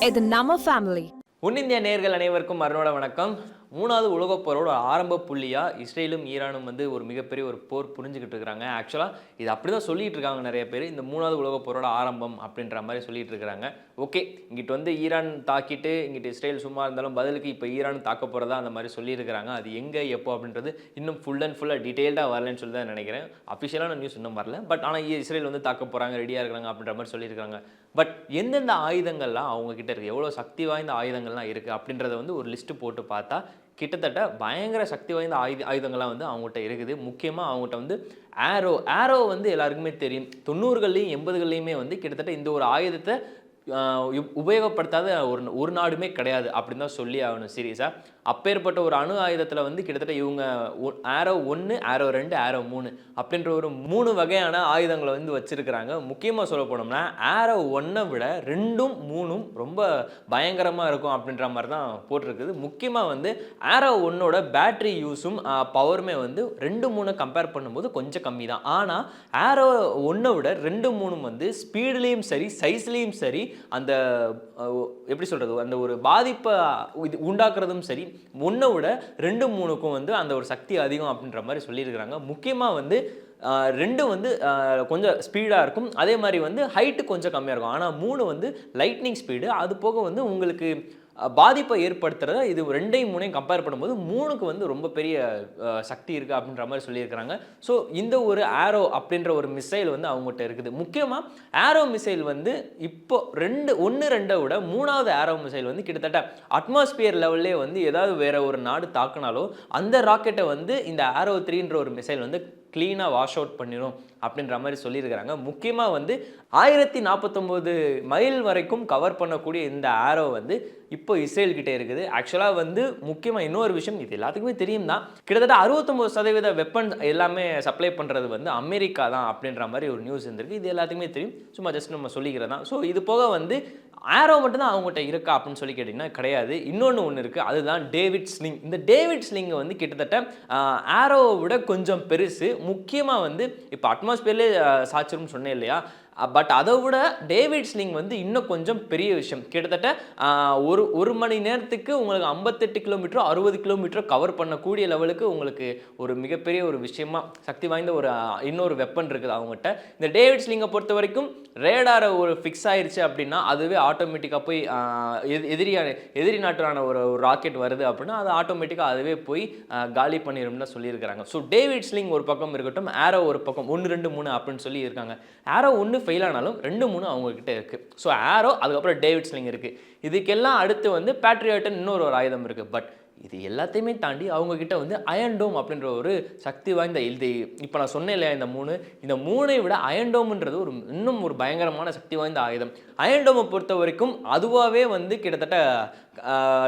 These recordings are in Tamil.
இது நம்ம ஃபேமிலி. உன்னிந்திய நேயர்கள் அனைவருக்கும் அருணோட வணக்கம். மூணாவது உலகப் போரோட ஆரம்ப புள்ளியா இஸ்ரேலும் ஈரானும் வந்து ஒரு மிகப்பெரிய ஒரு போர் புரிஞ்சுக்கிட்டு இருக்காங்க. ஆக்சுவலாக இது அப்படி தான் சொல்லிட்டு இருக்காங்க நிறைய பேர். இந்த மூணாவது உலகப் போரோட ஆரம்பம் அப்படின்ற மாதிரி சொல்லிட்டு இருக்காங்க. ஓகே, இங்கிட்டு வந்து ஈரான் தாக்கிட்டு இங்கிட்டு இஸ்ரேல் சும்மா இருந்தாலும் பதிலுக்கு இப்போ ஈரான் தாக்க போகிறதா அந்த மாதிரி சொல்லியிருக்கிறாங்க. அது எங்கே எப்போ அப்படின்றது இன்னும் ஃபுல்லாக டீட்டெயில்டாக வரலன்னு சொல்லி தான் நினைக்கிறேன். அஃபிஷியலான நியூஸ் இன்னும் வரல. பட் ஆனால் இஸ்ரேல் வந்து தாக்க போகிறாங்க, ரெடியாக இருக்கிறாங்க அப்படின்ற மாதிரி சொல்லியிருக்காங்க. பட் எந்தெந்த ஆயுதங்கள்லாம் அவங்கக்கிட்ட இருக்குது, எவ்வளோ சக்தி வாய்ந்த ஆயுதங்கள்லாம் இருக்குது அப்படின்றத வந்து ஒரு லிஸ்ட்டு போட்டு பார்த்தா கிட்டத்தட்ட பயங்கர சக்தி வாய்ந்த ஆயுதங்கள்லாம் வந்து அவங்ககிட்ட இருக்குது. முக்கியமாக அவங்ககிட்ட வந்து ஏரோ வந்து எல்லாருக்குமே தெரியும். 90கள்லையும் 80கள்லையுமே வந்து கிட்டத்தட்ட இந்த ஒரு ஆயுதத்தை உபயோகப்படுத்தாத ஒரு நாடுமே கிடையாது அப்படின்னு தான் சொல்லி ஆகணும் சீரியஸாக. அப்பேற்பட்ட ஒரு அணு ஆயுதத்தில் வந்து கிட்டத்தட்ட இவங்க ஏரோ 1, ஏரோ 2, ஏரோ 3 அப்படின்ற ஒரு 3 வகையான ஆயுதங்களை வந்து வச்சுருக்கிறாங்க. முக்கியமாக சொல்ல போனோம்னா ஏரோ 1 விட 2ம் 3ம் ரொம்ப பயங்கரமாக இருக்கும் அப்படின்ற மாதிரி தான் போட்டிருக்குது. முக்கியமாக வந்து ஏரோ 1ஓட பேட்ரி யூஸும் பவருமே வந்து 2, 3 கம்பேர் பண்ணும்போது கொஞ்சம் கம்மி தான். ஆனால் ஏரோ 1 விட 2, 3ம் வந்து ஸ்பீட்லேயும் சரி சைஸ்லேயும் சரி அந்த எப்படி சொல்கிறது அந்த ஒரு பாதிப்பை இது உண்டாக்குறதும் சரி 1 விட 2, 3க்கும் வந்து அந்த ஒரு சக்தி அதிகம் அப்படின்ற மாதிரி சொல்லியிருக்கிறாங்க. முக்கியமாக வந்து 2 வந்து கொஞ்சம் ஸ்பீடாக இருக்கும், அதே மாதிரி வந்து ஹைட்டு கொஞ்சம் கம்மியாக இருக்கும். ஆனால் 3 வந்து லைட்னிங் ஸ்பீடு, அது போக வந்து உங்களுக்கு பாதிப்பை ஏற்படுத்துகிறத இது 2யும் 3யும் கம்பேர் பண்ணும்போது 3க்கு வந்து ரொம்ப பெரிய சக்தி இருக்குது அப்படின்ற மாதிரி சொல்லியிருக்கிறாங்க. ஸோ இந்த ஒரு ஏரோ அப்படின்ற ஒரு மிசைல் வந்து அவங்ககிட்ட இருக்குது. முக்கியமாக ஏரோ மிசைல் வந்து இப்போ 1, 2 விட 3வது ஏரோ மிசைல் வந்து கிட்டத்தட்ட அட்மாஸ்பியர் லெவல்லே வந்து ஏதாவது வேற ஒரு நாடு தாக்கினாலோ அந்த ராக்கெட்டை வந்து இந்த ஏரோ 3ன்ற ஒரு மிசைல் வந்து க்ளீனாக வாஷ் அவுட் பண்ணிடும் அப்படின்ற மாதிரி சொல்லியிருக்கிறாங்க. முக்கியமாக வந்து 1049 மைல் வரைக்கும் கவர் பண்ணக்கூடிய இந்த ஏரோ வந்து இப்போ இஸ்ரேல் கிட்டே இருக்குது. ஆக்சுவலாக வந்து முக்கியமாக இன்னொரு விஷயம், இது எல்லாத்துக்குமே தெரியும் தான், கிட்டத்தட்ட 69% வெப்பன் எல்லாமே சப்ளை பண்ணுறது வந்து அமெரிக்கா தான் அப்படின்ற மாதிரி ஒரு நியூஸ் இருந்திருக்கு. இது எல்லாத்துக்குமே தெரியும், சும்மா ஜஸ்ட் நம்ம சொல்லிக்கிறது தான். ஸோ இது போக வந்து ஏரோ மட்டும்தான் அவங்ககிட்ட இருக்கா அப்படின்னு சொல்லி கேட்டிங்கன்னா கிடையாது. ஒன்று இருக்குது, அதுதான் டேவிட் ஸ்லிங். இந்த டேவிட் ஸ்லிங்கை வந்து கிட்டத்தட்ட ஏரோவை விட கொஞ்சம் பெருசு. முக்கியமாக வந்து இப்போ அட்மாஸ்பியர்லேயே சாச்சிரும்னு சொன்னேன் இல்லையா, பட் அதை விட டேவிட் ஸ்லிங் வந்து இன்னும் கொஞ்சம் பெரிய விஷயம். கிட்டத்தட்ட ஒரு மணி நேரத்துக்கு உங்களுக்கு 58 கிலோமீட்டரோ 60 கிலோமீட்டரோ கவர் பண்ணக்கூடிய லெவலுக்கு உங்களுக்கு ஒரு மிகப்பெரிய ஒரு விஷயமா சக்தி வாய்ந்த ஒரு இன்னொரு வெப்பன் இருக்குது அவங்ககிட்ட. இந்த டேவிட் ஸ்லிங்கை பொறுத்த வரைக்கும் ரேடாரை ஒரு ஃபிக்ஸ் ஆயிடுச்சு அப்படின்னா அதுவே ஆட்டோமேட்டிக்காக போய் எதிரி நாட்டான ஒரு ராக்கெட் வருது அப்படின்னா அது ஆட்டோமேட்டிக்காக அதுவே போய் காலி பண்ணிடும்னு சொல்லியிருக்கிறாங்க. ஸோ டேவிட் ஸ்லிங் ஒரு பக்கம் இருக்கட்டும், ஏரோ ஒரு பக்கம் 1, 2, 3 அப்படின்னு சொல்லி இருக்காங்க. ஏரோ 1 ஃபெயில் ஆனாலும் 2, 3 அவங்கக்கிட்ட இருக்குது. ஸோ ஏரோ, அதுக்கப்புறம் டேவிட் ஸ்லிங் இருக்குது. இதுக்கெல்லாம் அடுத்து வந்து பேட்ரியாட்டன் இன்னொரு ஆயுதம் இருக்குது. பட் இது எல்லாத்தையுமே தாண்டி அவங்கக்கிட்ட வந்து அயன் டோம் அப்படின்ற ஒரு சக்தி வாய்ந்த இது இப்போ நான் சொன்னேன் இல்லையா, இந்த 3ஐ விட அயன் டோம்ன்றது இன்னும் ஒரு பயங்கரமான சக்தி வாய்ந்த ஆயுதம். அயன் டோமை பொறுத்த வரைக்கும் அதுவாகவே வந்து கிட்டத்தட்ட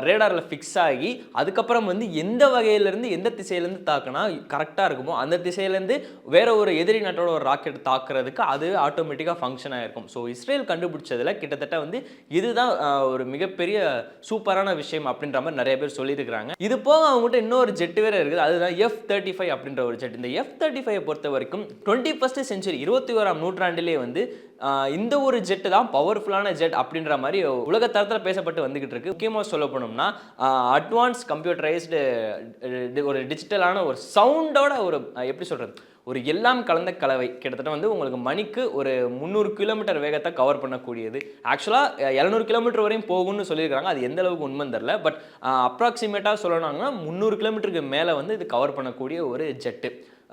ரேடாரில் ஃபிக்ஸ் ஆகி அதுக்கப்புறம் வந்து எந்த வகையிலேருந்து எந்த திசையிலேருந்து தாக்குனா கரெக்டாக இருக்குமோ அந்த திசையிலேருந்து வேற ஒரு எதிரி நாட்டோட ஒரு ராக்கெட் தாக்குறதுக்கு அது ஆட்டோமேட்டிக்காக ஃபங்க்ஷன் ஆகிருக்கும். ஸோ இஸ்ரேல் கண்டுபிடிச்சதில் கிட்டத்தட்ட வந்து இதுதான் ஒரு மிகப்பெரிய சூப்பரான விஷயம் அப்படின்ற மாதிரி நிறைய பேர் சொல்லியிருக்கிறாங்க. இது போக அவங்ககிட்ட இன்னொரு ஜெட் வேறு இருக்குது, அதுதான் F-35 அப்படின்ற ஒரு ஜெட். இந்த F-35 பொறுத்த வரைக்கும் 21st செஞ்சுரி 21ஆம் நூற்றாண்டிலே வந்து இந்த ஒரு ஜெட்டு தான் பவர்ஃபுல்லான ஜெட் அப்படின்ற மாதிரி உலக தரத்தில் பேசப்பட்டு வந்துகிட்டு இருக்கு. முக்கியமாக சொல்ல போனோம்னா அட்வான்ஸ் கம்ப்யூட்டரைஸ்டு ஒரு டிஜிட்டலான ஒரு சவுண்டோட ஒரு எப்படி சொல்கிறது ஒரு எல்லாம் கலந்த கலவை. கிட்டத்தட்ட வந்து உங்களுக்கு மணிக்கு ஒரு 300 கிலோமீட்டர் வேகத்தை கவர் பண்ணக்கூடியது. ஆக்சுவலாக 700 கிலோமீட்டர் வரையும் போகும்னு சொல்லியிருக்காங்க. அது எந்த அளவுக்கு உண்மைன்னு தெரில. பட் அப்ராக்சிமேட்டாக சொல்லணும்னா 300 கிலோமீட்டருக்கு மேலே வந்து இது கவர் பண்ணக்கூடிய ஒரு ஜெட்டு.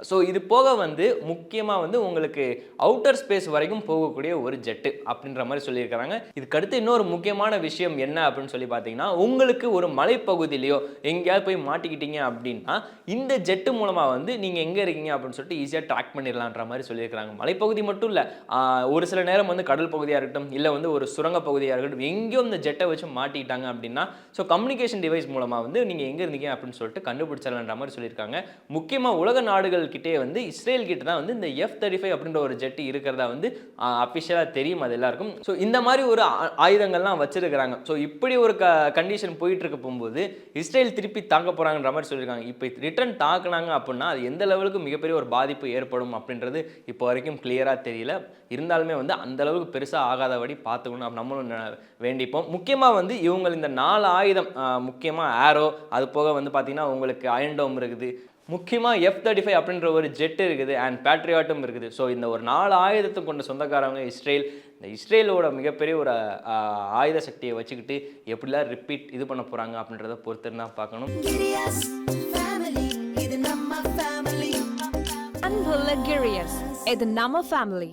ஸோ இது போக வந்து முக்கியமாக வந்து உங்களுக்கு அவுட்டர் ஸ்பேஸ் வரைக்கும் போகக்கூடிய ஒரு ஜெட்டு அப்படின்ற மாதிரி சொல்லியிருக்கிறாங்க. இதுக்கடுத்து இன்னொரு முக்கியமான விஷயம் என்ன அப்படின்னு சொல்லி பார்த்தீங்கன்னா, உங்களுக்கு ஒரு மலைப்பகுதியிலையோ எங்கேயாவது போய் மாட்டிக்கிட்டீங்க அப்படின்னா இந்த ஜெட்டு மூலமாக வந்து நீங்கள் எங்கே இருக்கீங்க அப்படின்னு சொல்லிட்டு ஈஸியாக ட்ராக் பண்ணிடலான்ற மாதிரி சொல்லியிருக்கிறாங்க. மலைப்பகுதி மட்டும் இல்லை, ஒரு சில நேரம் வந்து கடல் பகுதியாக இருக்கட்டும், இல்லை வந்து ஒரு சுரங்க பகுதியாக இருக்கட்டும், எங்கேயும் இந்த ஜெட்டை வச்சு மாட்டிக்கிட்டாங்க அப்படின்னா ஸோ கம்யூனிகேஷன் டிவைஸ் மூலமாக வந்து நீங்கள் எங்கே இருந்தீங்க அப்படின்னு சொல்லிட்டு கண்டுபிடிச்சிடலான்ற மாதிரி சொல்லியிருக்காங்க. முக்கியமாக உலக நாடுகள் நாடுகள் கிட்டே வந்து இஸ்ரேல் கிட்ட தான் வந்து இந்த F-35 அப்படின்ற ஒரு ஜெட் இருக்கிறதா வந்து அஃபிஷியலாக தெரியும் அது எல்லாருக்கும். ஸோ இந்த மாதிரி ஒரு ஆயுதங்கள்லாம் வச்சிருக்கிறாங்க. ஸோ இப்படி ஒரு கண்டிஷன் போயிட்டு இருக்க போகும்போது இஸ்ரேல் திருப்பி தாக்க போகிறாங்கன்ற மாதிரி சொல்லியிருக்காங்க. இப்போ ரிட்டர்ன் தாக்குனாங்க அப்படின்னா அது எந்த லெவலுக்கு மிகப்பெரிய ஒரு பாதிப்பு ஏற்படும் அப்படின்றது இப்போ வரைக்கும் கிளியராக தெரியல. இருந்தாலுமே வந்து அந்த அளவுக்கு பெருசாக ஆகாதபடி பார்த்துக்கணும் நம்மளும் வேண்டிப்போம். முக்கியமாக வந்து இவங்க இந்த 4 ஆயுதம் முக்கியமாக ஆரோ, அது போக வந்து பார்த்தீங்கன்னா உங்களுக்கு அயன் டோம் இருக்குது, முக்கியமாக F-35 அப்படின்ற ஒரு ஜெட் இருக்குது அண்ட் பேட்ரியாட்டும் இருக்குது. ஸோ இந்த ஒரு 4 ஆயுதத்தை கொண்ட சொந்தக்காரங்க இஸ்ரேல். இந்த இஸ்ரேலோட மிகப்பெரிய ஒரு ஆயுத சக்தியை வச்சுக்கிட்டு எப்படிலாம் ரிப்பீட் இது பண்ண போகிறாங்க அப்படின்றத பொறுத்து தான் பார்க்கணும். அன்புள்ள கிரியஸ், இது நம்ம ஃபேமிலி.